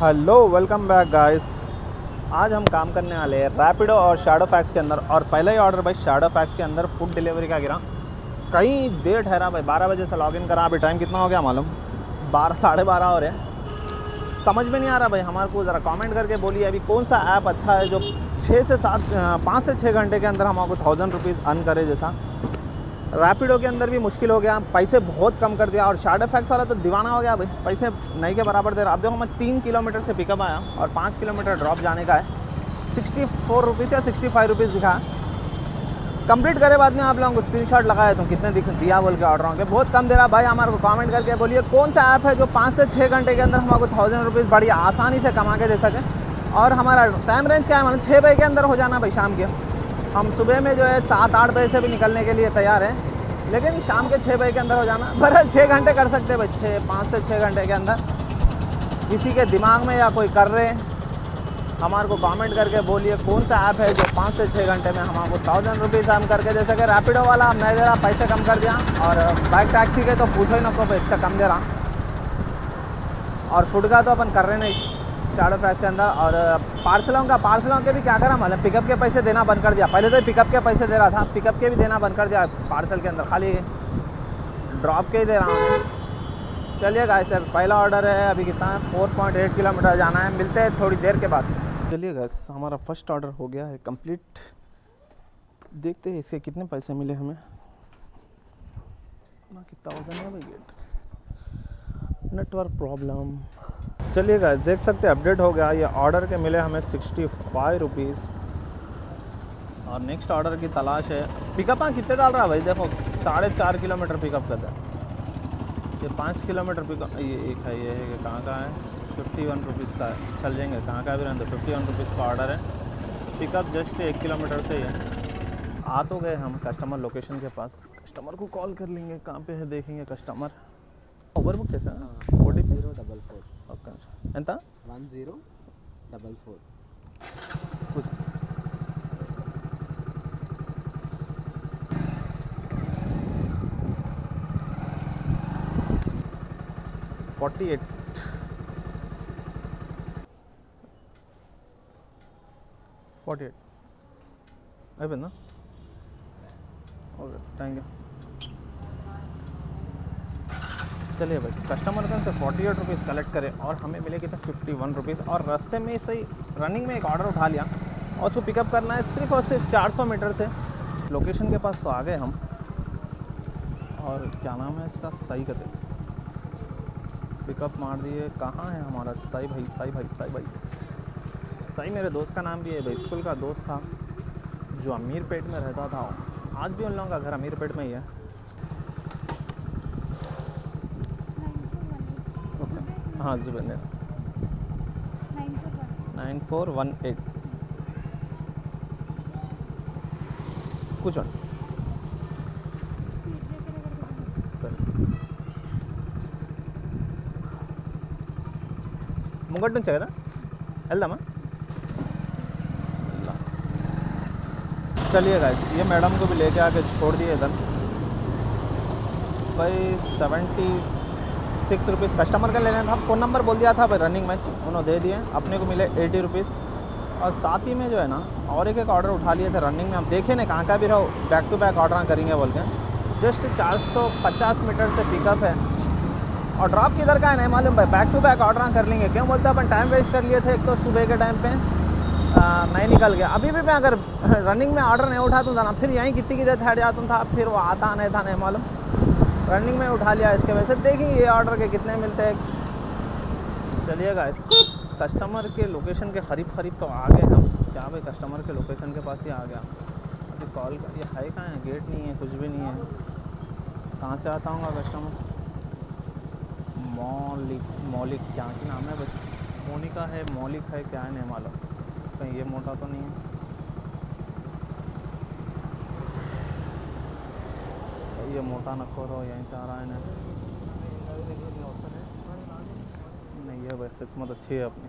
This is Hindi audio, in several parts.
Hello welcome back guys. आज हम काम करने वाले हैं रैपिडो और शैडो फैक्स के अंदर। और पहला ही ऑर्डर भाई शैडो फैक्स के अंदर फूड डिलीवरी का गिरा। कहीं देर ठहरा भाई, 12 बजे से लॉगिन करा। अभी टाइम कितना हो गया मालूम? 12 साढ़े 12 हो रहे हैं। समझ में नहीं आ रहा भाई। हमारे को ज़रा कमेंट करके बोलिए अभी कौन सा ऐप अच्छा है जो 5 से 6 घंटे के अंदर हमको 1000 रुपीज़ अर्न करे। जैसा रैपिडो के अंदर भी मुश्किल हो गया, पैसे बहुत कम कर दिया। और शैडो फैक्स वाला तो दीवाना हो गया भाई, पैसे नहीं के बराबर दे रहा। अब देखो मैं 3 किलोमीटर से पिकअप आया और 5 किलोमीटर ड्रॉप जाने का है। 64 रुपीज़ या 65 रुपीज़ दिखा। कंप्लीट करे बाद में आप लोगों को स्क्रीनशॉट लगाया तो कितने दिया बोल के ऑर्डर होंगे। बहुत कम दे रहा भाई। हमारे को कमेंट करके बोलिए कौन सा ऐप है जो 5 से 6 घंटे के अंदर हमको 1000 रुपीज़ बड़ी आसानी से कमा के दे सके। और हमारा टाइम रेंज क्या है मतलब 6 बजे के अंदर हो जाना भाई शाम के। हम सुबह में जो है 7-8 बजे से भी निकलने के लिए तैयार हैं, लेकिन शाम के 6 बजे के अंदर हो जाना। बहरहाल 6 घंटे कर सकते हैं भाई, 5 से 6 घंटे के अंदर। किसी के दिमाग में या कोई कर रहे हमारे को कमेंट करके बोलिए कौन सा ऐप है जो 5 से 6 घंटे में हमको 1000 रुपीज़ हम करके दे सके। रैपिडो वाला मैं दे रहा पैसे कम कर दिया, और बाइक टैक्सी के तो पूछो ही ना को भाई, इतना कम दे रहा। और फूड का तो अपन कर रहे नहीं शैडो फैक्स के अंदर। और पार्सलों के भी क्या करा मतलब पिकअप के पैसे देना बंद कर दिया। पहले तो पिकअप के पैसे दे रहा था, पिकअप के भी देना बंद कर दिया। पार्सल के अंदर खाली ड्रॉप के ही दे रहा हूँ। चलिए गाइस, पहला ऑर्डर है। अभी कितना है? 4.8 किलोमीटर जाना है। मिलते हैं थोड़ी देर के बाद। चलिए गाइस, हमारा फर्स्ट ऑर्डर हो गया है कंप्लीट। देखते हैं इसके कितने पैसे मिले हमें। ना कितना वजन है भाई, गेट नेटवर्क प्रॉब्लम। चलिए गाइस, देख सकते हैं अपडेट हो गया। ये ऑर्डर के मिले हमें 65 रुपीज़। और नेक्स्ट ऑर्डर की तलाश है। पिकअप कितने डाल रहा है भाई? देखो 4.5 किलोमीटर पिकअप करता है। ये 5 किलोमीटर पिकअप। ये एक है, ये है कहाँ का है? 51 रुपीज़ का है। चल जाएंगे कहाँ का भी रहने दो। 51 रुपीज़ का ऑर्डर है। पिकअप जस्ट 1 किलोमीटर से ही है। आ तो गए हम कस्टमर लोकेशन के पास। कस्टमर को कॉल कर लेंगे, कहाँ पे है देखेंगे कस्टमर। ऊबर बुक कैसा? 1044 ఓకే ఎంత? 1044 48 48 అయిపోయిందా? Okay, thank you. चलिए भाई, कस्टमर कन से 48 रुपीज़ कलेक्ट करें और हमें मिले कितने 51 रुपीज़। और रास्ते में सही रनिंग में एक ऑर्डर उठा लिया और उसको पिकअप करना है सिर्फ और सिर्फ 400 मीटर से। लोकेशन के पास तो आ गए हम। और क्या नाम है इसका? सही कहते पिकअप मार दिए। कहाँ है हमारा साई भाई? साई मेरे दोस्त का नाम भी है भाई। स्कूल का दोस्त था जो अमीरपेट में रहता था। आज भी उन लोगों का घर अमीरपेट में ही है। हाँ जुबेंद्र 9418 కూర్చోండి సరే ముంగటి నుంచే కదా వెళ్దామా? चलिए गाइस, ये मैडम को भी लेके आके छोड़ दिए इधर भाई। 76 रुपीज़ कस्टमर का लेना था। फ़ोन नंबर बोल दिया था भाई, रनिंग मैच उन्होंने दे दिए। अपने को मिले 80 रुपीज़। और साथ ही में जो है ना और एक ऑर्डर उठा लिए थे रनिंग में। हम देखे ना कहाँ का भी रहो, बैक टू बैक ऑर्डर करेंगे बोल के। जस्ट 450 मीटर से पिकअप है। और ड्रॉप किधर का है नहीं मालूम भाई। बैक टू बैक ऑर्डर कर लेंगे। क्यों बोलते अपन टाइम वेस्ट कर लिए थे। एक तो सुबह के टाइम पे नहीं निकल गया। अभी भी मैं अगर रनिंग में ऑर्डर नहीं उठाता था ना, फिर यहीं कितनी की देर ठहर जाता था, फिर वो आता नहीं था नहीं मालूम। रनिंग में उठा लिया इसके वजह से। देखेंगे ये ऑर्डर के कितने मिलते हैं। चलिएगा, इस कस्टमर के लोकेशन के करीब तो आ गए हम। क्या भाई, कस्टमर के लोकेशन के पास ही आ गया। अभी कॉल कर, ये है कहाँ है? गेट नहीं है, कुछ भी नहीं है। कहाँ से आता हूँ कस्टमर? मौलिक क्या की नाम है भाई? मोनिका है, मौलिक है, क्या है नहीं मालूम। कहीं ये मोटा तो नहीं है? ये मोटा न खोरो, यहीं से आ रहा है ना? नहीं है भाई, किस्मत अच्छी है अपनी।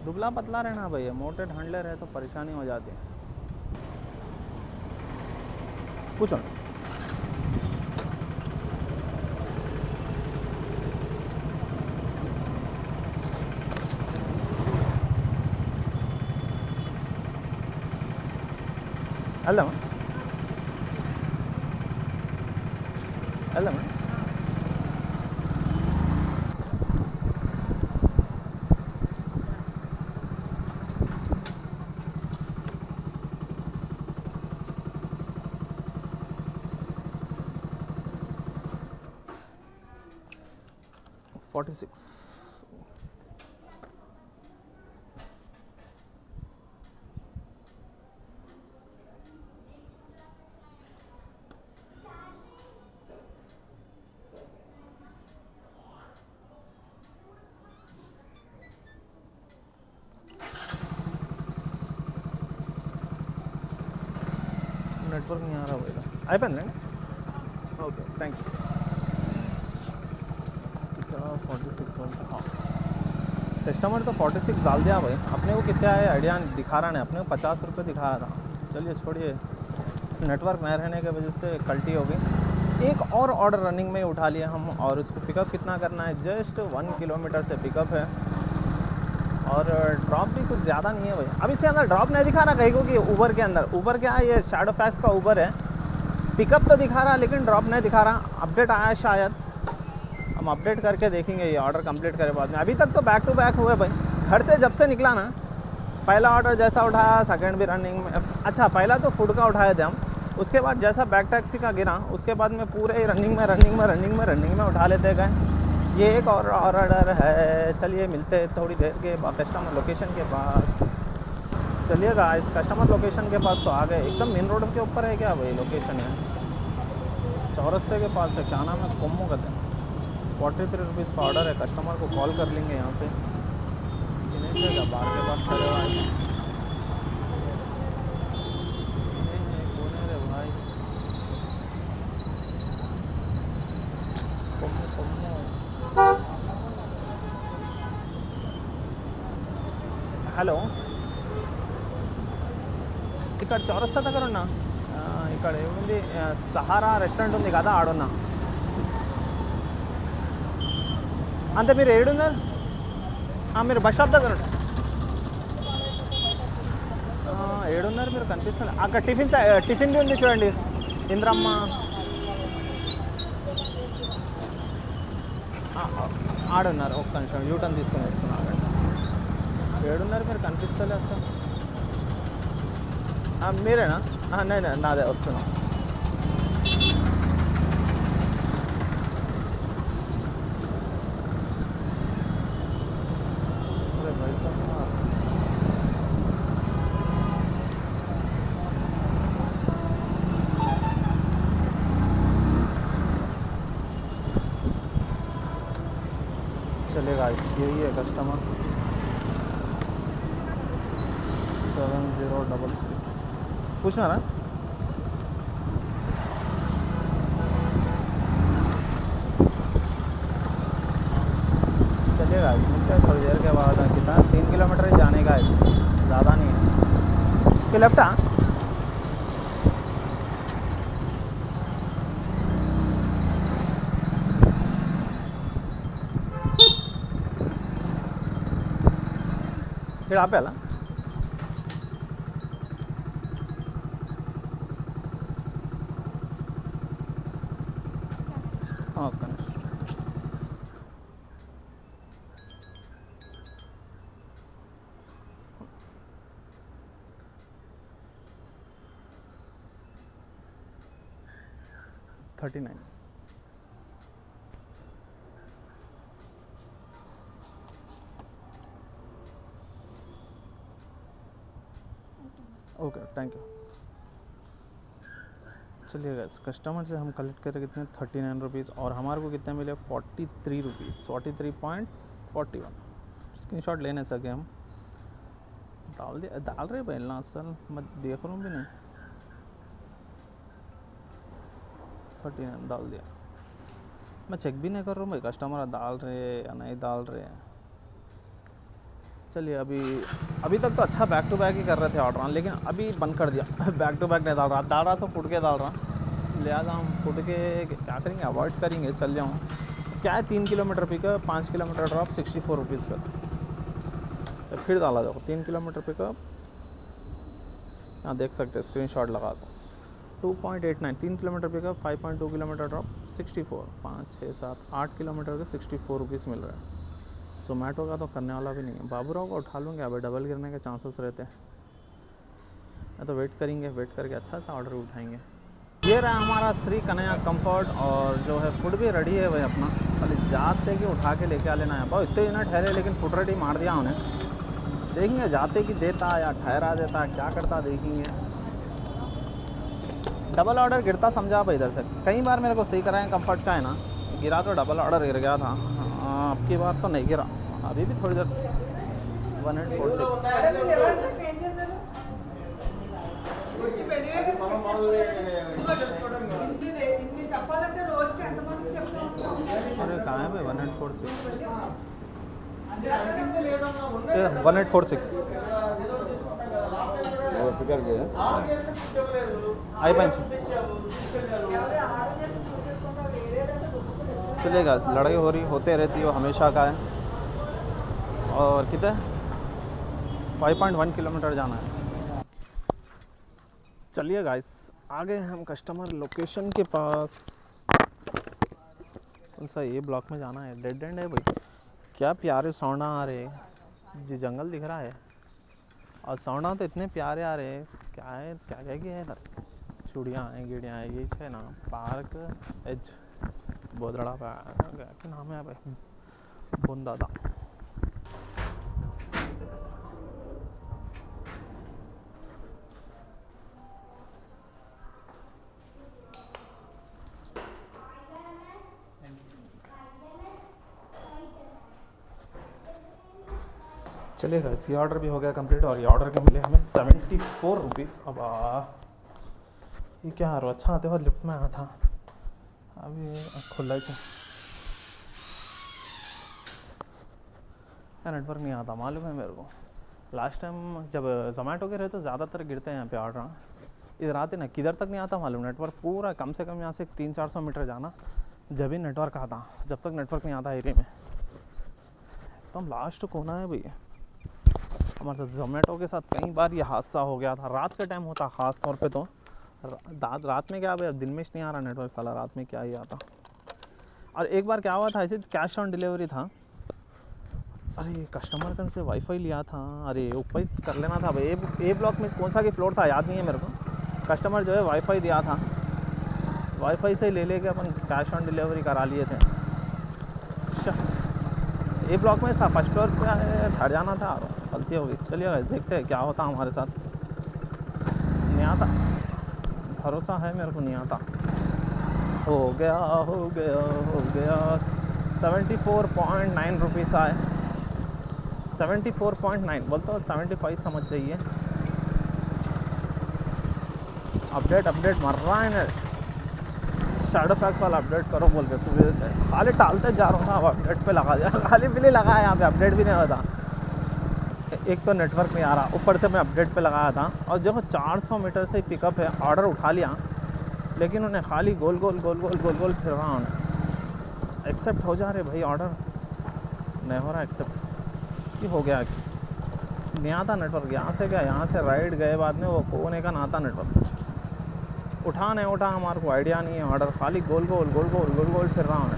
दुबला पतला रहना भैया, मोटे ढांडले रहे तो परेशानी हो जाती है। पूछो। వెళ్దామా వెళ్దామా ఫార్టీ సిక్స్ नेटवर्क नहीं आ रहा भैया అయిపోయింది ओके थैंक यू 46 हाँ कस्टमर तो 46 डाल दिया भाई अपने को कितना है आइडिया दिखा रहा नहीं अपने को 50 रुपये दिखाया था चलिए छोड़िए नेटवर्क न रहने की वजह से कल्टी हो गई एक और ऑर्डर रनिंग में उठा लिया हम और उसको पिकअप कितना करना है जस्ट 1 किलोमीटर से पिकअप है और ड्रॉप भी कुछ ज़्यादा नहीं है भाई अभी इसके अंदर ड्रॉप नहीं दिखा रहा कहीं को कि ऊबर के अंदर ऊबर क्या है ये शैडो फैक्स का ऊबर है पिकअप तो दिखा रहा लेकिन ड्रॉप नहीं दिखा रहा अपडेट आया शायद हम अपडेट करके देखेंगे ये ऑर्डर कंप्लीट करे बाद में अभी तक तो बैक टू बैक हुए भाई घर से जब से निकला ना पहला ऑर्डर जैसा उठाया सेकंड भी रनिंग में अच्छा पहला तो फूड का उठाए थे हम उसके बाद जैसा बैक टैक्सी का गिरा उसके बाद में पूरे रनिंग में उठा लेते गए ये एक और ऑर्डर है चलिए मिलते थोड़ी देर के कस्टमर लोकेशन के पास चलिएगा इस कस्टमर लोकेशन के पास तो आ गए एकदम मेन रोड के ऊपर है क्या भाई लोकेशन है चौरस्ते के पास है क्या नाम है कोमो कहते हैं 43 रुपीज़ का ऑर्डर है कस्टमर को कॉल कर लेंगे यहाँ से ये नहीं देगा बाहर के पास खड़े हुआ है नहीं कौन है रे भाई कोमो హలో ఇక్కడ చౌరస్తా దగ్గర ఉన్నా ఇక్కడ ఏముంది సహారా రెస్టారెంట్ ఉంది కదా ఆడున్నా అంతే మీరు ఏడున్నారు మీరు బస్ స్టాప్ దగ్గర ఏడున్నారు మీరు కనిపిస్తుంది అక్కడ టిఫిన్ ఉంది చూడండి ఇంద్రమ్మ ఆడున్నారు ఒక్క నిమిషం యూటర్న్ తీసుకొని వస్తున్నా ఏడున్నారు మీరు కనిపిస్తలే అసలు మీరేనా నేను నాదే వస్తున్నా चलेगा यही है कस्टमर 7033 पूछना ना चलिएगा इसमें क्या थोड़ी देर के बाद कितना 3 किलोमीटर ही जाने का है ज़्यादा नहीं है कि लेफ्ट हाँ फिर आप अला ఓకే $39 ओके थैंक यू चलिएगा इस कस्टमर से हम कलेक्ट करें कितने 39 रुपीज़ और हमारे को कितने मिले 43 रुपीज़ 43.41 स्क्रीनशॉट लेने सके हम डाल रहे पहला असल मैं देख रहा हूँ भी नहीं 39 डाल दिया मैं चेक भी नहीं कर रहा हूँ भाई कस्टमर डाल रहे या नहीं डाल रहे हैं चलिए अभी तक तो अच्छा बैक टू बैक ही कर रहे थे ऑर्डर लेकिन अभी बंद कर दिया बैक टू बैक नहीं डाल रहा था फुट के डाल रहा लिहाजा हम फुट के क्या करेंगे अवॉइड करेंगे चल जाऊँ क्या है 3 kilometre pickup 5 kilometre drop 64 rupees का तो फिर डाला जाओ 3 किलोमीटर पिकअप यहाँ देख सकते हैं, स्क्रीनशॉट लगा दो। 2.89 3 kilometre pickup, 5.2 kilometre drop, 64 5 6 7 8 kilometre के 64 रुपीज़ मिल रहा है। जोमेटो का तो करने वाला भी नहीं है। बाबूराव को उठा लूँगे, अभी डबल गिरने के चांसेस रहते हैं। तो वेट करेंगे, वेट करके अच्छा सा ऑर्डर उठाएंगे। ये रहा हमारा श्री कन्हैया कंफर्ट, और जो है फूड भी रेडी है भाई अपना, खाली जाते कि उठा के लेके आ लेना है। बहुत इतने ना ठहरे, लेकिन फूड रेडी मार दिया उन्हें। देखेंगे जाते कि देता या ठहरा देता, क्या करता देखेंगे। डबल ऑर्डर गिरता समझा भाई इधर से। कई बार मेरे को सही कराएं कंफर्ट का है ना, गिरा तो डबल ऑर्डर गिर गया था। अब की बार तो नहीं गिरा, अभी भी थोड़ी देर 1846। अरे कहाँ है भाई 1846? 1846 आई पंच चलेगा। लड़ाई हो रही होते रहती है, वो हमेशा का है। और कितना 5.1 किलोमीटर जाना है। चलिए गाइस, आ गए हम कस्टमर लोकेशन के पास। कौन सा ये ब्लॉक में जाना है? डेड एंड है भाई। क्या प्यारे सौंडा आ रहे जी, जंगल दिख रहा है और सौंडा तो इतने प्यारे आ रहे हैं। क्या है, क्या क्या है इधर? चूड़ियाँ हैं, गिड़ियाँ हैं, ये है ना पार्क एज बोदड़ा पार्क, क्या नाम है भाई? बुंदादा। चलेगा, इसी ऑर्डर भी हो गया कंप्लीट, और ये ऑर्डर के मिले हमें 74 रुपीज़। अब ये क्या हारो अच्छा आते हुआ लिफ्ट में आया था, अभी खुला ही नेटवर्क नहीं आता, मालूम है मेरे को। लास्ट टाइम जब जोमेटो के रहे तो ज़्यादातर गिरते हैं यहाँ पे ऑर्डर। इधर आते ना, किधर तक नहीं आता मालूम नेटवर्क। पूरा कम से कम यहाँ से 300-400 मीटर जाना जब भी नेटवर्क आता। जब तक नेटवर्क नहीं आता एरिया में, तो हम लास्ट कोना है भैया। हमारे साथ जोमेटो के साथ कई बार ये हादसा हो गया था। रात के टाइम होता ख़ास तौर पे, तो रात में क्या भाई, दिन में नहीं आ रहा नेटवर्क साला, रात में क्या ही आता। और एक बार क्या हुआ था, ऐसे कैश ऑन डिलीवरी था। अरे कस्टमर कन से वाईफाई लिया था, अरे ऊपर कर लेना था भाई। ए ब्लॉक में कौन सा की फ्लोर था याद नहीं है मेरे को। कस्टमर जो है वाईफाई दिया था, वाईफाई से ले लेके अपन कैश ऑन डिलीवरी करा लिए थे। ए ब्लॉक में था, फर्स्ट फ्लोर पे ठहर जाना था, गलती हो गई। चलिए देखते हैं क्या होता हमारे साथ। नहीं आता, भरोसा है मेरे को नहीं आता। हो गया हो गया हो गया। 74.9 रुपीज़ आए। 74.9 बोलते हो, 75 समझ जाइए। अपडेट मर रहा है ना। शैडो फैक्स वाला अपडेट करो बोल के सुबह से खाली टालते जा रहा हूँ ना। अब अपडेट पे लगा दिया, खाली भी नहीं लगा यहाँ पे, अपडेट भी नहीं होता। एक तो नेटवर्क नहीं आ रहा, ऊपर से मैं अपडेट पे लगाया था। और जो 400 मीटर से पिकअप है, ऑर्डर उठा लिया, लेकिन उन्हें खाली गोल गोल फिर रहा उन्हें। एक्सेप्ट हो जा रहे भाई, ऑर्डर नहीं हो रहा एक्सेप्ट। कि हो गया कि नहीं आता नेटवर्क। यहाँ से क्या, यहाँ से राइट गए बाद में वो कोने का ना आता नेटवर्क। उठा नहीं उठा हमारे को आइडिया नहीं है। ऑर्डर खाली गोल गोल फिर रहा उन्हें।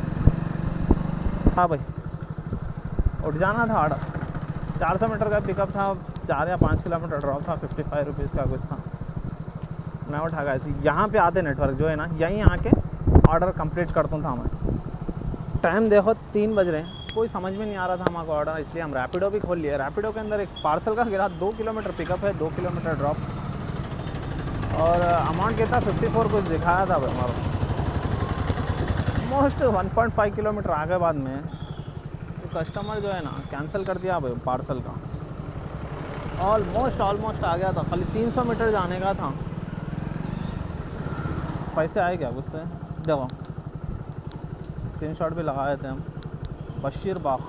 हाँ भाई, उठ जाना था ऑर्डर। 400 मीटर का पिकअप था, 4 या 5 किलोमीटर ड्रॉप था, 55 रुपीज़ का कुछ था। मैं उठा गया ऐसे। यहाँ पे आते नेटवर्क जो है ना, यहीं आके ऑर्डर कंप्लीट करता था मैं। टाइम देखो 3 बज रहे हैं, कोई समझ में नहीं आ रहा था हमारे ऑर्डर, इसलिए हम रैपिडो भी खोल लिए। रैपिडो के अंदर एक पार्सल का गिरा, 2 किलोमीटर पिकअप है, 2 किलोमीटर ड्रॉप, और अमाउंट कितना 54 कुछ दिखाया था भाई हमारा। मोस्ट 1.5 किलोमीटर आगे बाद में तो कस्टमर जो है ना कैंसिल कर दिया भाई पार्सल का। ऑलमोस्ट आ गया था, खाली 300 मीटर जाने का था। पैसे आए क्या उससे? देखो स्क्रीनशॉट भी लगाए थे हम। बशीर बाग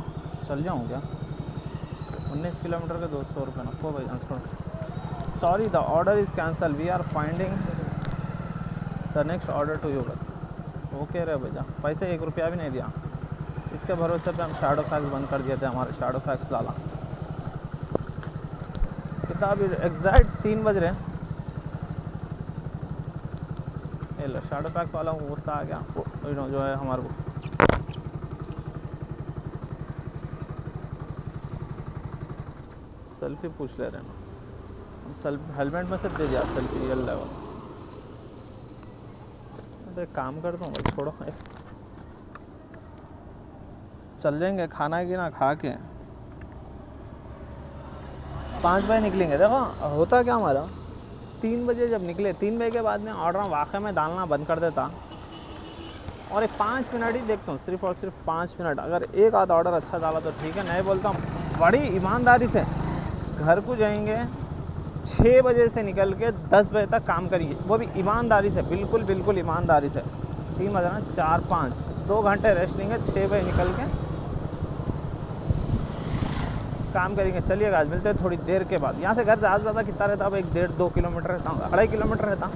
चल जाऊँ क्या? 19 किलोमीटर के 200 रुपये नको भाई, छोड़। Sorry the order is cancel, we are finding the next order to you. Okay रे भैया, पैसे 1 रुपया भी नहीं दिया। इसके भरोसे पे हम शैडो फैक्स बंद कर दिए थे, हमारे शैडो फैक्स डाला। कितना अभी एग्जैक्ट 3 बज रहे हैं, ये लो शैडो पैक्स वाला गुस्सा आ गया जो है हमारे को। सेल्फी पूछ ले रहे हैं हम, सेल्फ हेलमेट में से दे दिया सेल्फी रियल लेवल। तो एक काम करता हूँ भाई, छोड़ो चल जाएंगे खाना की ना खा के 5 बजे निकलेंगे। देखो होता क्या हमारा 3 बजे जब निकले, 3 बजे के बाद में ऑर्डर वाकई में डालना बंद कर देता और एक 5 मिनट ही देखता हूँ, सिर्फ और सिर्फ 5 मिनट। अगर एक आध ऑर्डर अच्छा डाला तो ठीक है, नहीं बोलता हूँ बड़ी ईमानदारी से घर को जाएंगे 6 बजे से निकल के 10 बजे तक काम करिए, वो भी ईमानदारी से, बिल्कुल बिल्कुल ईमानदारी से। 3 बजे ना 4 5 2 घंटे रेस्ट लेंगे, 6 बजे निकल के काम करेंगे। चलिएगा आज मिलते हैं थोड़ी देर के बाद। यहाँ से घर ज़्यादा से ज़्यादा कितना रहता है, 1-1.5-2 किलोमीटर रहता हूँ, 2.5 किलोमीटर रहता।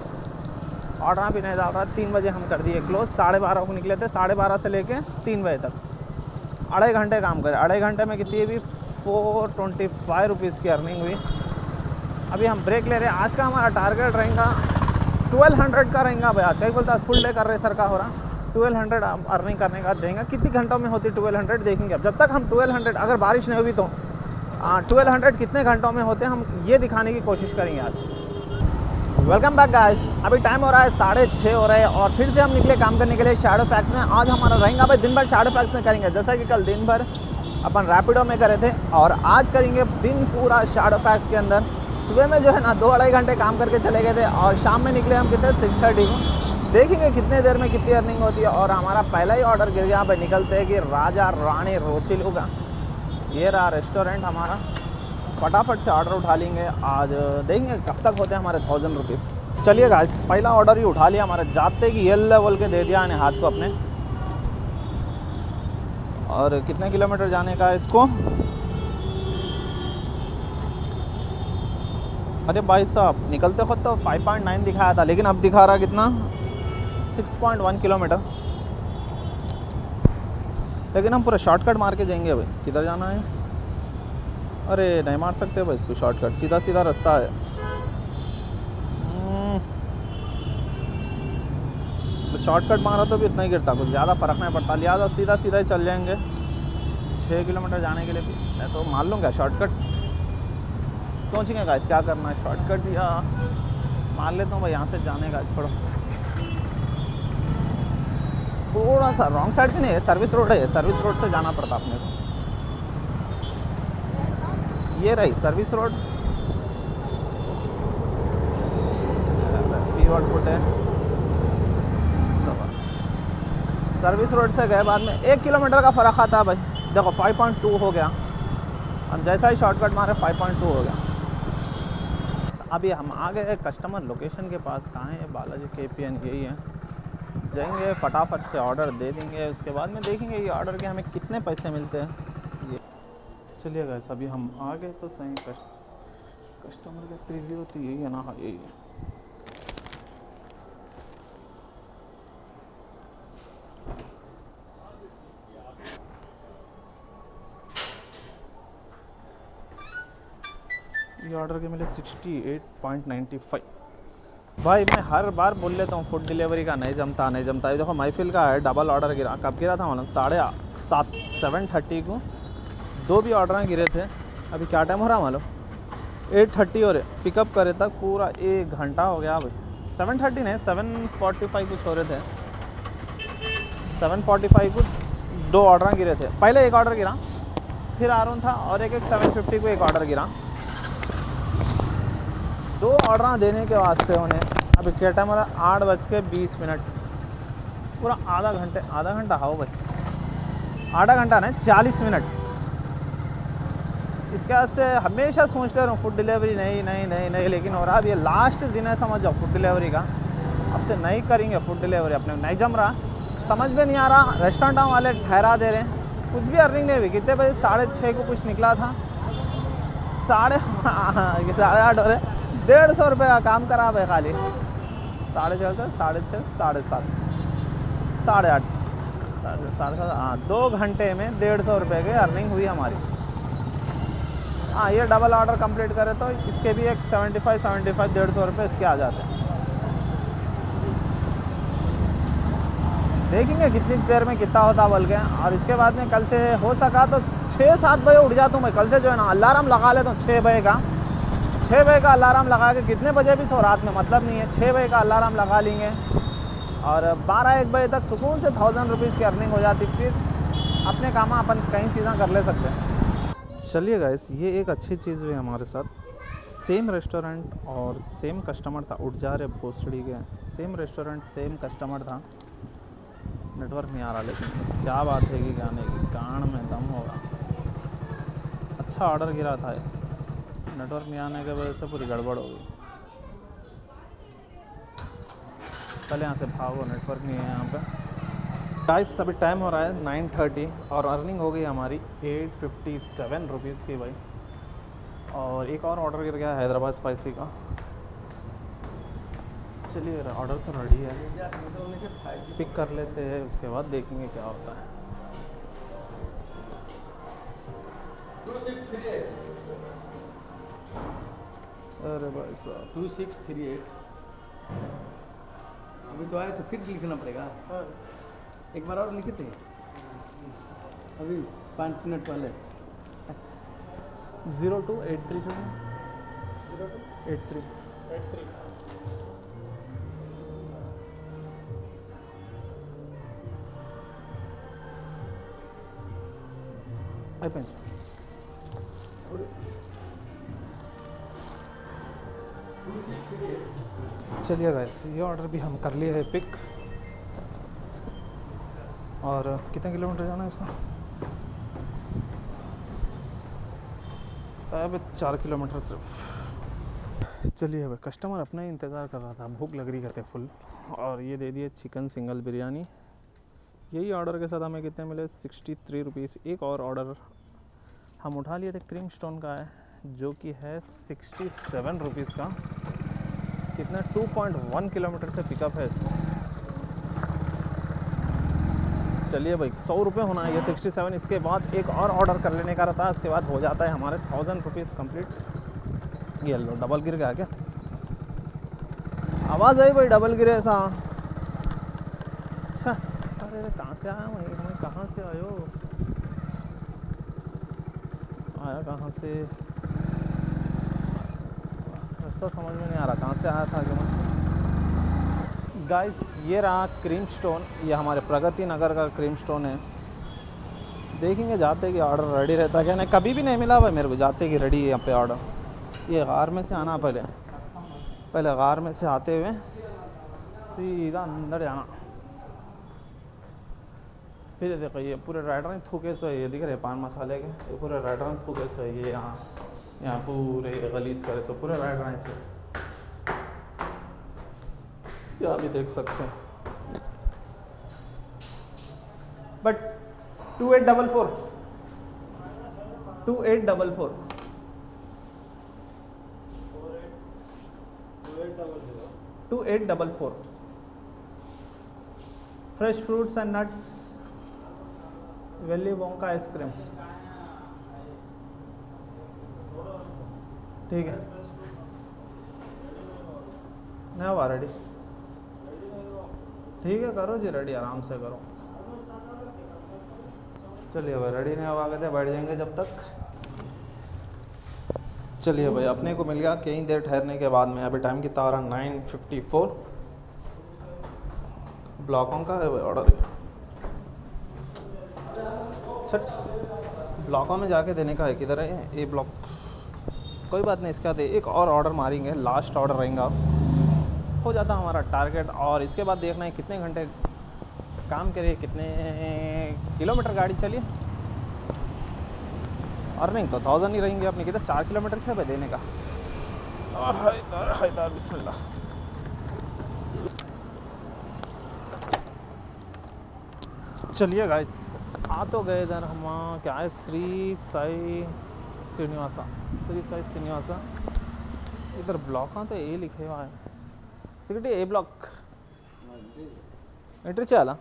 ऑर्डर भी नहीं डाल रहा। 3 बजे हम कर दिए क्लोज, 12:30 को निकले थे, 12:30 से लेके 3 बजे तक 2.5 घंटे काम करे। 2.5 घंटे में कितनी भी 425 रुपीज़ की अर्निंग हुई। अभी हम ब्रेक ले रहे हैं। आज का हमारा टारगेट रहेगा 1200 का रहेगा भाई। आज कहीं बोलता फुल डे कर रहे सर का हो रहा 1200 अर्निंग करने का रहेगा। कितनी घंटों में होती 1200 देखेंगे। अब जब तक हम 1200, अगर बारिश नहीं हुई तो 1200 कितने घंटों में होते हैं हम ये दिखाने की कोशिश करेंगे आज। Welcome back guys. अभी टाइम हो रहा है 6:30 हो रहा है और फिर से हम निकले काम करने के लिए शैडो फैक्स में। आज हमारा रहेगा भाई दिन भर शैडो फैक्स में करेंगे, जैसा कि कल दिन भर अपन रैपिडो में करे थे और आज करेंगे दिन पूरा शैडो फैक्स के अंदर। सुबह में जो है ना 2-2.5 घंटे काम करके चले गए थे और शाम में निकले हम कितने 6:30 को। देखेंगे कितने देर में कितनी अर्निंग होती है। और हमारा पहला ही ऑर्डर गिर गया भाई, निकलते हैं कि राजा रानी रोचिलू का। ये रहा रेस्टोरेंट हमारा, फटाफट से ऑर्डर उठा लेंगे आज। देखेंगे कब तक होते हैं हमारे 1000 रुपीज़। चलिए गाइस, पहला ऑर्डर ही उठा लिया हमारे, जाते कि ये लेवल के दे दिया इन्हें हाथ को अपने। और कितने किलोमीटर जाने का है इसको? अरे भाई साहब निकलते खुद तो 5.9 दिखाया था, लेकिन अब दिखा रहा कितना 6.1 किलोमीटर। लेकिन हम पूरा शॉर्टकट मार के जाएंगे भाई। किधर जाना है? अरे नहीं मार सकते भाई इसको शॉर्टकट, सीधा सीधा रास्ता है। शॉर्टकट मारा तो भी उतना ही गिरता, कुछ ज़्यादा फ़र्क नहीं पड़ता, लिहाजा सीधा सीधा ही चल जाएंगे। 6 किलोमीटर जाने के लिए भी मैं तो मान लूँगा शॉर्टकट। सोचेंगे गाइस क्या करना है, शॉर्टकट या मान लेता हूँ भाई यहाँ से जाने का। छोड़ो, थोड़ा सा रॉन्ग साइड भी नहीं है, सर्विस रोड है, सर्विस रोड से जाना पड़ता अपने को। ये रही सर्विस रोड, कीवर्ड पुट है। सर्विस रोड से गए बाद में 1 किलोमीटर का फ़र्क आता है भाई। देखो 5.2 हो गया, हम जैसा ही शॉर्टकट मारे 5.2 हो गया। अभी हम आ गए कस्टमर लोकेशन के पास। कहाँ है? बालाजी KPN यही है। जाएंगे फटाफट से ऑर्डर दे देंगे, उसके बाद में देखेंगे ये ऑर्डर के हमें कितने पैसे मिलते हैं। ये चलिए गाइस, अभी हम आ गए तो सही। कस्टमर का 303 यही है ना? हाँ यही है। ये ऑर्डर के मिले 68.95। भाई मैं हर बार बोल लेता हूँ फूड डिलीवरी का नहीं जमता नहीं जमता। ये देखो महफिल का है, डबल ऑर्डर गिरा। कब गिरा था मालूम? 7:30 को 2 भी ऑर्डर गिरे थे। अभी क्या टाइम हो रहा मालूम? 8:30 हो रहे। पिकअप करे तक पूरा 1 घंटा हो गया भाई। 7:30 नहीं 7:45 कुछ हो रहे थे। 7:45 को 2 ऑर्डर गिरे थे। पहले एक ऑर्डर गिरा, फिर आरोन था और एक 7:50 को एक ऑर्डर गिरा। 2 ऑर्डर देने के वास्ते उन्हें अभी क्या टाइम हो रहा? 8:20। पूरा आधा घंटा हाँ भाई, आधा घंटा नहीं 40 मिनट। इसके वास्ते हमेशा सोचते रहूँ फूड डिलीवरी नहीं, लेकिन हो रहा अब ये लास्ट दिन है समझ जाओ फूड डिलीवरी का। अब से नहीं करेंगे फूड डिलीवरी, अपने नहीं जम रहा, समझ में नहीं आ रहा। रेस्टोरेंट वाले ठहरा दे रहे हैं, कुछ भी अर्निंग नहीं हुई। कितने बजे? 6:30 को कुछ निकला था, 8:30 हो रहे। 150 रुपये का काम करा भाई खाली। 6:30 6:30 7:30 8:30 7:30 हाँ 2 घंटे में 150 रुपये की अर्निंग हुई हमारी। हाँ ये डबल ऑर्डर कंप्लीट करे तो इसके भी एक 75 150 रुपये इसके आ जाते हैं। देखेंगे कितनी देर में कितना होता बोल के। और इसके बाद में कल से हो सका तो 6-7 बजे उठ जाता हूँ मैं कल से, जो है ना अलार्म लगा लेता हूँ 6 बजे का। 6 बजे का अलार्म लगा के कितने बजे भी सो रात में मतलब नहीं है, 6 बजे का अलार्म लगा लेंगे और 12-1 बजे तक सुकून से 1000 रुपीज़ की अर्निंग हो जाती, फिर अपने काम अपन कई चीज़ें कर ले सकते हैं। चलिए गाइस, ये एक अच्छी चीज़ हुई हमारे साथ। सेम रेस्टोरेंट और सेम कस्टमर था, उठ जा रहे भोसड़ी के, सेम रेस्टोरेंट सेम कस्टमर था, नेटवर्क नहीं आ रहा। लेकिन क्या बात है कि गाने की कान में दम होगा। अच्छा ऑर्डर गिरा था, नेटवर्क नहीं आने की वजह से पूरी गड़बड़ हो गई। पहले यहाँ से भागो, नेटवर्क नहीं है यहाँ पे। गाइस अभी टाइम हो रहा है 9:30 और अर्निंग हो गई हमारी 857 रुपीज़ की भाई। और एक और ऑर्डर गिर गया हैदराबाद स्पाइसी का। चलिए ऑर्डर तो रेडी है, पिक कर लेते हैं, उसके बाद देखेंगे क्या होता है। अरे भाई साहब 2638 अभी तो आए तो फिर लिखना पड़ेगा। एक बार और लिखे थे अभी 5 मिनट पहले। 0283 83 चलिए गाइस, ये ऑर्डर भी हम कर लिए है पिक। और कितने किलोमीटर जाना है इसका? अब 4 किलोमीटर सिर्फ। चलिए भाई, कस्टमर अपना ही इंतज़ार कर रहा था, भूख लग रही कहते फुल। और ये दे दिए चिकन सिंगल बिरयानी। यही ऑर्डर के साथ हमें कितने मिले? 63 रुपीज़। एक और ऑर्डर हम उठा लिए थे, क्रीम स्टोन का है, जो कि है 67 रुपीज़ का। कितना? 2.1 किलोमीटर से पिकअप है इसमें। चलिए भाई, 100 रुपये होना है ये 67। इसके बाद एक और ऑर्डर कर लेने का रहता है, उसके बाद हो जाता है हमारे 1000 रुपीज़ कम्प्लीट। ये लो, डबल गिर गया क्या? आवाज़ आई भाई, डबल गिरे ऐसा। अच्छा, अरे कहाँ से आया मैं कहाँ से आयो आया कहाँ से? रास्ता समझ में नहीं आ रहा, कहाँ से आया था कि मैं। गाइस ये रहा क्रीम स्टोन, ये हमारे प्रगति नगर का क्रीम स्टोन है। देखेंगे जाते कि ऑर्डर रेडी रहता है क्या नहीं। कभी भी नहीं मिला भाई मेरे को जाते कि रेडी है यहाँ पे ऑर्डर। ये गार में से आना, पहले गार में से आते हुए सीधा अंदर जाना। फिर ये देखो, ये पूरे राइडर थूके से ये दिख रहे पान मसाले के, ये पूरे राइडर थूके से ये यहाँ पूरे गलीस करे से पूरे राइडर से यहाँ भी देख सकते हैं। But 2844 2844 fresh fruits and nuts, Willy Wonka ice cream. ठीक है, नहीं हुआ रेडी? ठीक है, करो जी रेडी, आराम से करो। चलिए भाई, रेडी नहीं हुआ कहते बैठ जाएंगे जब तक। चलिए भाई, अपने को मिल गया कहीं देर ठहरने के बाद में। अभी टाइम कितना हो रहा? 9:54। ब्लॉकों का है भाई ऑर्डर। छट, ब्लॉकों में जाके देने का है। किधर है ये ब्लॉक? कोई बात नहीं, इसके बाद एक और ऑर्डर मारेंगे, लास्ट ऑर्डर रहेगा, हो जाता हमारा टारगेट। और इसके बाद देखना है कितने घंटे काम करिए, कितने किलोमीटर गाड़ी चलिए। अर्निंग तो 1000 ही रहेंगे अपनी। कितना? 4 किलोमीटर से भाई देने का। हैदर बिस्मिल्लाह। चलिए गाइस, आ तो गए इधर हम, क्या है, श्री साई श्रीनिवासा। इधर ब्लॉक हाँ तो ए लिखे हुआ है, सिक्योरिटी ए ब्लॉक एंट्री चला।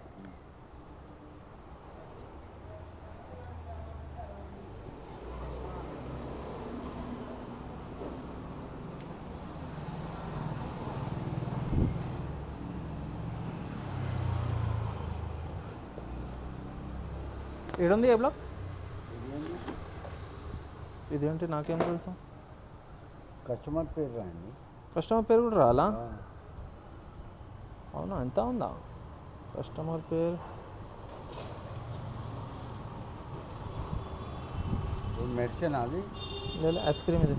ఏడుంది ఏ బ్లాక్ ఇదేంటి నాకేం తెలుసు కస్టమర్ పేరు రాండి. కస్టమర్ పేరు కూడా రాలా అవునా ఎంత ఉందా కస్టమర్ పేరు మెడిసిన్ అది లేదు ఐస్ క్రీమ్ ఇది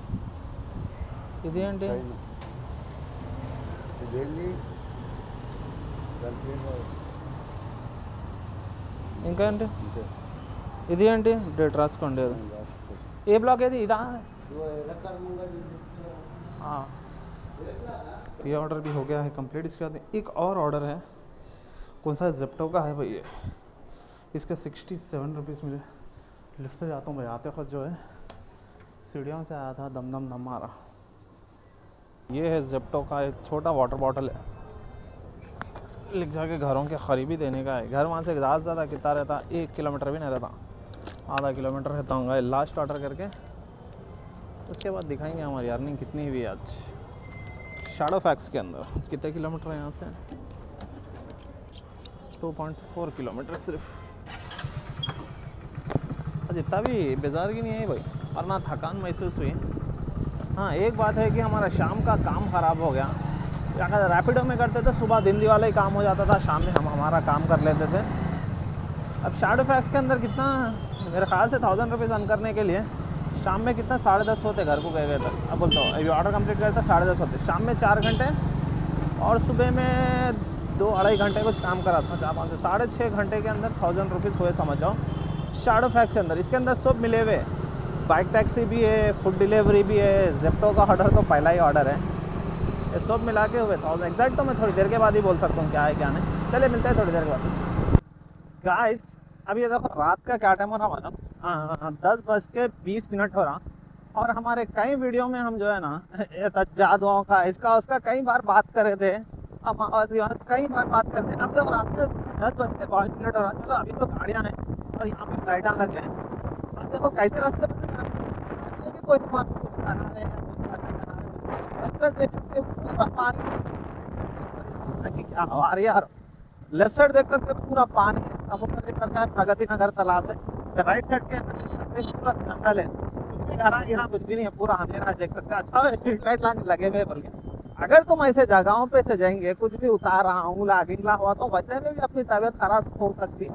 ఇదేంటి ఇదేంటి దాని పేరు ఇంకా ఏంటి అంతే. ఇది ఏంటి డేట్ రాసుకోండి అది ఏ బ్లాక్ ఏది ఇదా हाँ ये ऑर्डर भी हो गया है कंप्लीट। इसके बाद एक और ऑर्डर है कौन सा जेप्टो का है भाई ये इसके 67 रुपीज़ मिले। लिफ्ट से जाता हूँ भाई आते वक्त जो है सीढ़ियों से आया था दम दम दम मारा। ये है जेप्टो का एक छोटा वाटर बॉटल है लिख जाके घरों के खरीबी देने का है। घर वहाँ से ज़्यादा से ज़्यादा कितना रहता 1 किलोमीटर भी नहीं रहता आधा किलोमीटर रहता हूँ। लास्ट ऑर्डर करके उसके बाद दिखाएंगे हमारी अर्निंग कितनी हुई आज शैडो फैक्स के अंदर। कितने किलोमीटर है यहाँ से 2.4 किलोमीटर सिर्फ। आज इतना भी बेजारगी नहीं है भाई और ना थकान महसूस हुई। हाँ एक बात है कि हमारा शाम का काम ख़राब हो गया। अगर रैपिडो में करते थे सुबह दिन वाला ही काम हो जाता था शाम में हम हमारा काम कर लेते थे। अब शैडो फैक्स के अंदर कितना मेरे ख्याल से 1000 रुपीज़ अर्न करने के लिए शाम में कितना 10:30 होते घर को गए थे। अब बोलता हूँ अभी ऑर्डर कंप्लीट करता 10:30 होते शाम में 4 घंटे और सुबह में 2-2.5 घंटे कुछ काम करा था 4-5 से 6.5 घंटे के अंदर 1000 रुपीज़ हुए समझ जाओ शैडो फैक्स के अंदर। इसके अंदर सब मिले हुए बाइक टैक्सी भी है फूड डिलीवरी भी है जेप्टो का ऑर्डर तो पहला ही ऑर्डर है ये सब मिला के हुए 1000 एग्जैक्ट तो मैं थोड़ी देर के बाद ही बोल सकता हूँ क्या है क्या नहीं। चलिए मिलते हैं थोड़ी देर के बाद गाइस। अब ये देखो रात का क्या टाइम हो रहा हमारा 10:20 हो रहा और हमारे कई वीडियो में हम जो है ना जादुओं का इसका उसका कई बार बात करे थे हम कई बार बात करते हैं। अब जब रात में 10:05 हो रहा चलो अभी तो गाड़ियाँ हैं और यहाँ पे लाइटा लगे हैं। अब देखो कैसे रास्ते पे कोई तुम्हारा कुछ करा रहे हैं कुछ करने करा रहे हैं अक्सर देख सकते हो पूरा पानी क्या हवा रही है यार। लेफ्ट साइड देख सकते हो पूरा पानी है समुद्र के सरकार प्रगति नगर तालाब है। राइट साइड के देख सकते हो पूरा जंगल है कुछ भी हरा गिरा कुछ भी नहीं है पूरा अंधेरा देख सकते हैं। अच्छा स्ट्रीट लाइट लगे हुए बोल के अगर तुम ऐसे जगहों पे से जाएंगे कुछ भी उतारा ऊँगला गिंगला हुआ तो वैसे में भी अपनी तबीयत खराब हो सकती है।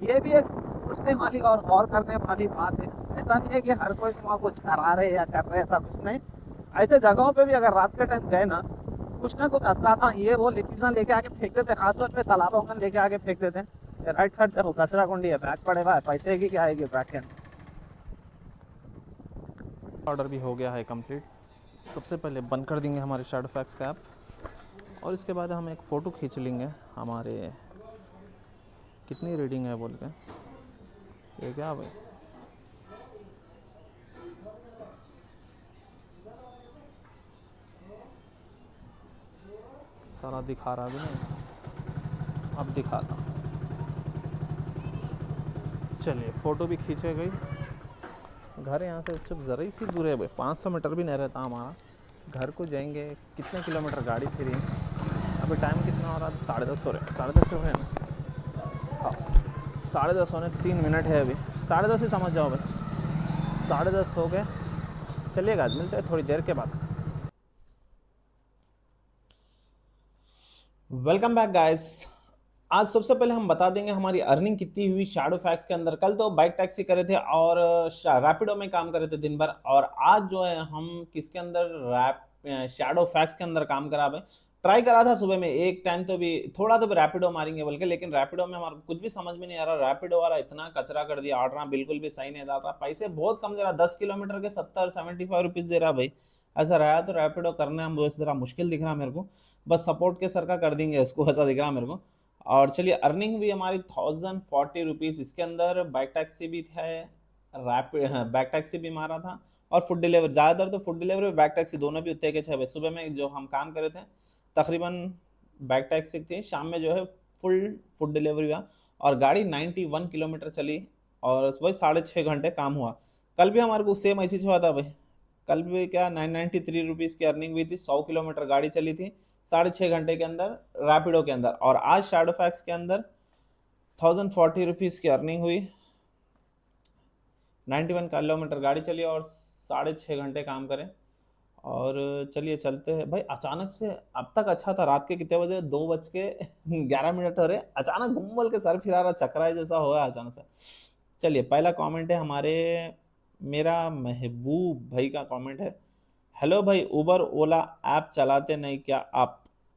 ये भी एक सोचने वाली और गौर करने वाली बात है। ऐसा नहीं है कि हर कोई वहाँ कुछ करा रहे या कर रहे ऐसा कुछ नहीं। ऐसे जगहों पे भी अगर रात के टाइम गए ना कुछ ना कुछ असला था ये वो चीज़ें लेके आके फेंक देते खासतौर पे तालाबों में लेके आके फेंक देते हैं। राइट साइड देखो कचरा कुंडी है बैग पड़े हुआ है पैसे की क्या आएगी बैग के अंदर। ऑर्डर भी हो गया है कंप्लीट। सबसे पहले बंद कर देंगे हमारे शैडो फैक्स का ऐप और इसके बाद हम एक फ़ोटो खींच लेंगे हमारे कितनी रीडिंग है बोल के ये क्या भाई सारा दिखा रहा भी नहीं अब दिखाता। चलिए फ़ोटो भी खींचे गई। घर यहाँ से सिर्फ ज़रा ही सी दूर है भाई 500 मीटर भी नहीं रहता हमारा। घर को जाएंगे कितने किलोमीटर गाड़ी फिरी। अभी टाइम कितना हो रहा 10:30 हो रहे 10:30 हो रहे ना हाँ 10:30 होने 3 मिनट है अभी 10:30 ही समझ जाओ भाई 10:30 हो गए। चलिएगा आज मिलते हैं थोड़ी देर के बाद। Welcome back guys. आज सबसे पहले हम बता देंगे हमारी अर्निंग कितनी हुई शैडो फैक्स के अंदर। कल तो बाइक टैक्सी करे थे और रैपिडो में काम करे थे दिन भर और आज जो है हम किसके अंदर शैडो फैक्स के अंदर काम करा भाई। ट्राई करा था सुबह में एक टाइम तो भी थोड़ा तो भी रैपिडो मारेंगे बोल के लेकिन रैपिडो में हमारा कुछ भी समझ में नहीं आ रहा। रैपिडो वाला इतना कचरा कर दिया ऑर्डर बिल्कुल भी सही नहीं डाल रहा पैसे बहुत कम दे रहा 10 किलोमीटर के 70-75 रुपीज़ दे रहा भाई। ऐसा रहा तो रैपिडो करना हम ज़रा मुश्किल दिख रहा मेरे को। बस सपोर्ट के सर का कर देंगे उसको ऐसा दिख रहा मेरे को। और चलिए अर्निंग भी हमारी 1040 रुपीज़। इसके अंदर बाइक टैक्सी भी है रैपिड बैक टैक्सी भी मारा था और फूड डिलीवरी। ज़्यादातर तो फूड डिलीवरी और बैक टैक्सी दोनों भी उतने के 6 बजे सुबह में जो हम काम करे थे तकरीबन बैक टैक्सी थी शाम में जो है फुल फूड डिलीवरी हुआ और गाड़ी 91 किलोमीटर चली और वही 6.5 घंटे काम हुआ। कल भी हमारे को सेम ऐसी हुआ था भाई। कल भी क्या 993 रुपीज़ की अर्निंग हुई थी 100 किलोमीटर गाड़ी चली थी 6.5 घंटे के अंदर रैपिडो के अंदर। और आज शैडो फैक्स के अंदर 1040 रुपीज़ की अर्निंग हुई 91 किलोमीटर गाड़ी चली और 6.5 घंटे काम करें। और चलिए चलते हैं भाई। अचानक से अब तक अच्छा था, रात के कितने बजे, 2:11 हो रहे, अचानक घूम बोल के सर फिरा रहा, चक्राए जैसा हो गया अचानक से। चलिए पहला कमेंट है हमारे, मेरा महबूब भाई का कमेंट है। हेलो भाई, उबर ओला ऐप चलाते नहीं क्या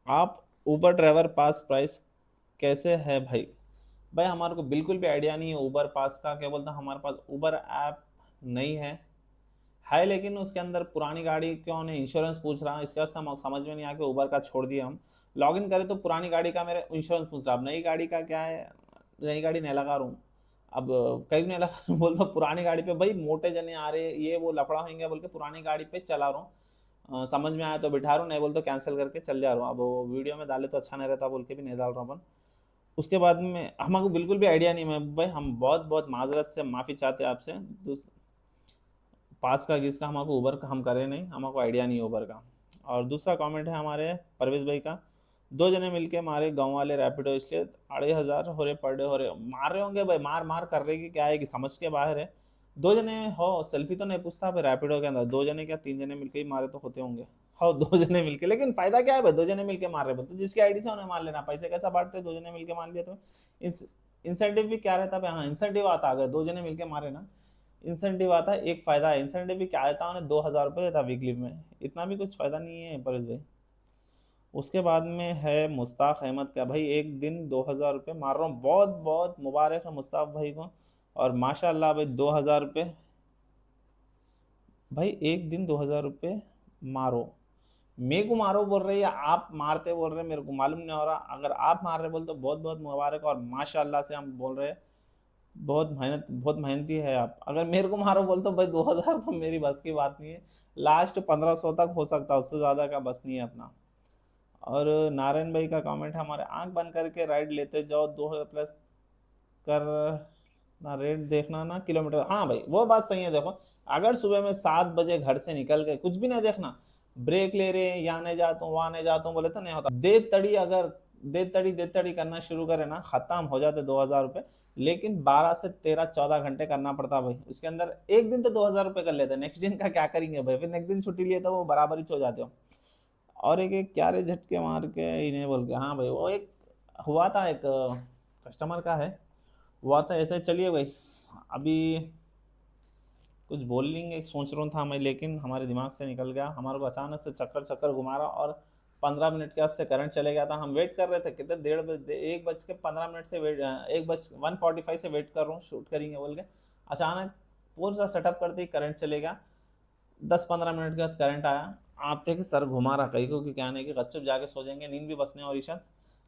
आप उबर ड्राइवर पास प्राइस कैसे है भाई? भाई हमारे को बिल्कुल भी आइडिया नहीं है उबर पास का, क्या बोलते हैं, हमारे पास उबर ऐप नहीं है लेकिन उसके अंदर पुरानी गाड़ी क्यों नहीं इंश्योरेंस पूछ रहा है, इसका समझ में नहीं आके उबर का छोड़ दिया हम। लॉगिन करें तो पुरानी गाड़ी का मेरे इंश्योरेंस पूछ रहा, अब नई गाड़ी का क्या है, नई गाड़ी नहीं लगा रहा हूँ। अब कहीं नहीं लगा रहा बोलता पुरानी गाड़ी पे भाई मोटे जने आ रहे, ये वो लफड़ा होंगे बोल के पुरानी गाड़ी पे चला रहा हूँ। समझ में आया तो बिठा रहा हूँ, नहीं बोल तो कैंसिल करके चल जा रहा हूँ। अब वो वीडियो में डाले तो अच्छा नहीं रहता बोल के भी नहीं डाल रहा हूँ अपन। उसके बाद में हमको बिल्कुल भी आइडिया नहीं है भाई, हम बहुत बहुत माजरत से माफ़ी चाहते हैं आपसे। पास का किसका हमको उबर का हम करे नहीं, हमको आइडिया नहीं है उबर का। और दूसरा कमेंट है हमारे परवेश भाई का, 2 जने मिलके मारे गांव वाले रैपिडो, इसलिए 2,500 हो रहे पर डे हो रहे। मार रहे होंगे भाई, मार मार कर रहे कि क्या है कि समझ के बाहर है। 2 जने हो, सेल्फी तो नहीं पूछता भाई रैपिडो के अंदर, 2 जने क्या 3 जने मिलके ही मारे तो होते होंगे। हाँ 2 जने मिलके, लेकिन फायदा क्या है भाई 2 जने मिलके मार रहे, तो जिसकी आईडी से उन्हें मार लेना, पैसे कैसा बांटते, 2 जने मिलके मार लिया तो इस इंसेंटिव भी क्या रहता है? हाँ इंसेंटिव आता, अगर 2 जने मिलके मारे ना इंसेंटिव आता है। एक फायदा है इंसेंटिव भी, क्या आता है उन्हें 2,000 रुपये देता वीकली में, इतना भी कुछ फायदा नहीं है परेश भाई। उसके बाद में है मुश्ताक अहमद का, भाई एक दिन 2,000 रुपये मार रहा हूँ, बहुत बहुत मुबारक है मुश्ताक भाई को। और माशाल्लाह भाई 2,000 रुपये, भाई एक दिन 2,000 रुपये मारो, मेरे को मारो बोल रहे या आप मारते बोल रहे, मेरे को मालूम नहीं हो रहा। अगर आप मार रहे बोल तो बहुत बहुत मुबारक, और माशाल्लाह से हम बोल रहे हैं, बहुत मेहनती है आप। अगर मेरे को मारो बोल तो भाई 2,000 तो मेरी बस की बात नहीं है, लास्ट 1,500 तक हो सकता है, उससे ज़्यादा का बस नहीं है अपना। और नारायण भाई का कमेंट है हमारे, आंख बंद करके राइड लेते जाओ, 2,000 प्लस कर ना, रेट देखना ना किलोमीटर। हाँ भाई वो बात सही है, देखो अगर सुबह में 7 बजे घर से निकल गए, कुछ भी नहीं देखना, ब्रेक ले रहे हैं, यहाँ नहीं जाता हूँ वहाँ नहीं जाता हूँ बोले तो नहीं होता। दे तड़ी करना शुरू करे ना, खत्म हो जाते 2,000 रुपये। लेकिन 12 से 13 14 घंटे करना पड़ता भाई, उसके अंदर एक दिन तो 2,000 रुपये कर लेते, नेक्स्ट दिन का क्या करेंगे भाई, फिर नेक्स्ट दिन छुट्टी लिए तो वो बराबर ही हो जाते हो। और एक क्या रे झटके मार के इन्हें बोल के, हाँ भाई वो एक हुआ था, एक कस्टमर का है, हुआ था ऐसे। चलिए भाई अभी कुछ बोल लेंगे सोच रहा था मैं, लेकिन हमारे दिमाग से निकल गया, हमारे को अचानक से चक्कर चक्कर घुमा रहा, और 15 मिनट के वास्ते करंट चले गया था। हम वेट कर रहे थे कितने, 1:15 से वेट, 1:145 से वेट कर रहा हूँ, शूट करेंगे बोल के, अचानक पूरा सेटअप करते ही करंट चले गया। 10-15 मिनट के बाद करंट आया, आप थे कि सर घुमा रहा कहीं को कि क्या नहीं, कि गपचुप जाके सो जाएंगे, नींद भी बसने और ईशान।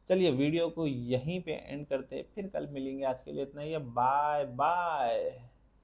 चलिए वीडियो को यहीं पे एंड करते, फिर कल मिलेंगे, आज के लिए इतना ही है, बाय बाय।